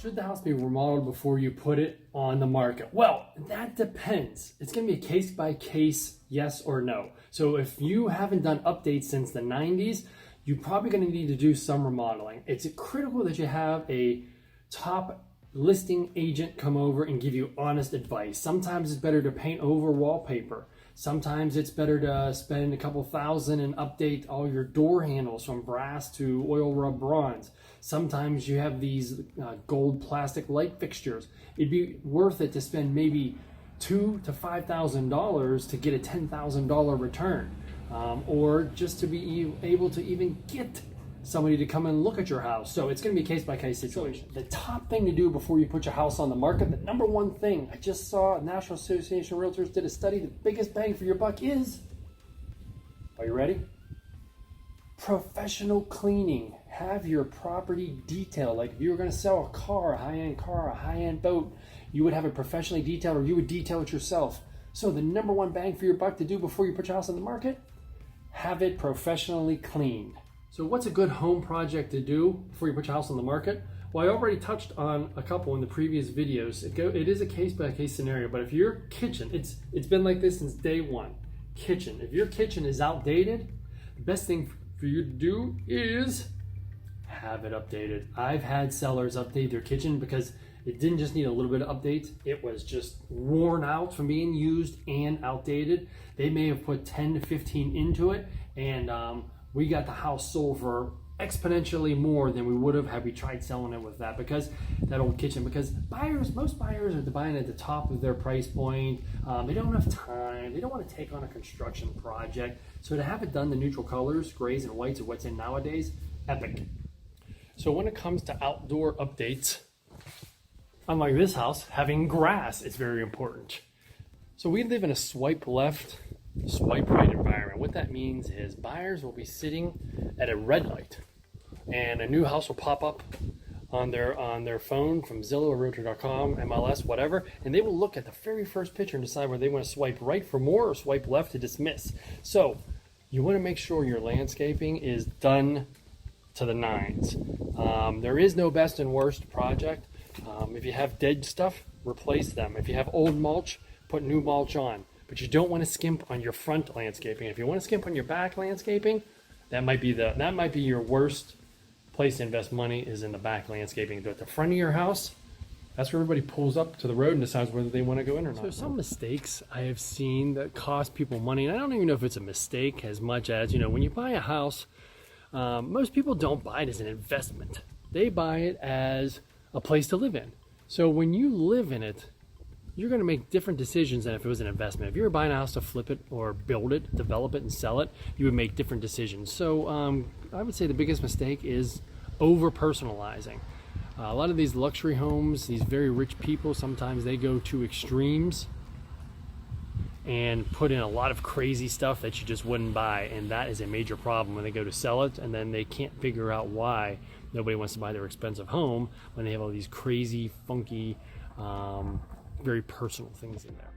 Should the house be remodeled before you put it on the market? Well, that depends. It's going to be a case-by-case yes or no. So if you haven't done updates since the 90s, you're probably going to need to do some remodeling. It's critical that you have a top listing agent come over and give you honest advice. Sometimes it's better to paint over wallpaper. Sometimes it's better to spend a couple thousand and update all your door handles from brass to oil rub bronze. Sometimes you have these gold plastic light fixtures. It'd be worth it to spend maybe $2,000 to $5,000 to get a $10,000 return, or just to be able to even get somebody to come and look at your house. So it's going to be a case-by-case situation. The top thing to do before you put your house on the market, the number one thing, I just saw National Association of Realtors did a study, the biggest bang for your buck is, are you ready? Professional cleaning. Have your property detailed. Like if you were going to sell a car, a high-end boat, you would have it professionally detailed, or you would detail it yourself. So the number one bang for your buck to do before you put your house on the market, have it professionally cleaned. So what's a good home project to do before you put your house on the market? Well, I already touched on a couple in the previous videos. It is a case-by-case scenario, but if your kitchen, it's been like this since day one. Kitchen, if your kitchen is outdated, the best thing for you to do is have it updated. I've had sellers update their kitchen because it didn't just need a little bit of updates, it was just worn out from being used and outdated. They may have put 10 to 15 into it, and we got the house sold for exponentially more than we would have had we tried selling it with that, because that old kitchen, because most buyers are buying at the top of their price point. They don't have time, they don't want to take on a construction project. So to have it done the neutral colors, grays and whites, are what's in nowadays, epic. So when it comes to outdoor updates, unlike this house, having grass is very important. So we live in a swipe left, swipe right environment. What that means is buyers will be sitting at a red light and a new house will pop up on their phone from Zillow or Realtor.com, MLS, whatever, and they will look at the very first picture and decide whether they want to swipe right for more or swipe left to dismiss. So you want to make sure your landscaping is done to the nines. There is no best and worst project. If you have dead stuff, replace them. If you have old mulch, put new mulch on. But you don't want to skimp on your front landscaping. If you want to skimp on your back landscaping, that might be your worst place to invest money, is in the back landscaping. But at the front of your house, that's where everybody pulls up to the road and decides whether they want to go in or not. So some mistakes I have seen that cost people money, and I don't even know if it's a mistake as much as, when you buy a house, most people don't buy it as an investment. They buy it as a place to live in. So when you live in it, you're going to make different decisions than if it was an investment. If you were buying a house to flip it or build it, develop it and sell it, you would make different decisions. So I would say the biggest mistake is over personalizing. A lot of these luxury homes, these very rich people, sometimes they go to extremes and put in a lot of crazy stuff that you just wouldn't buy, and that is a major problem when they go to sell it, and then they can't figure out why nobody wants to buy their expensive home when they have all these crazy, funky, very personal things in there.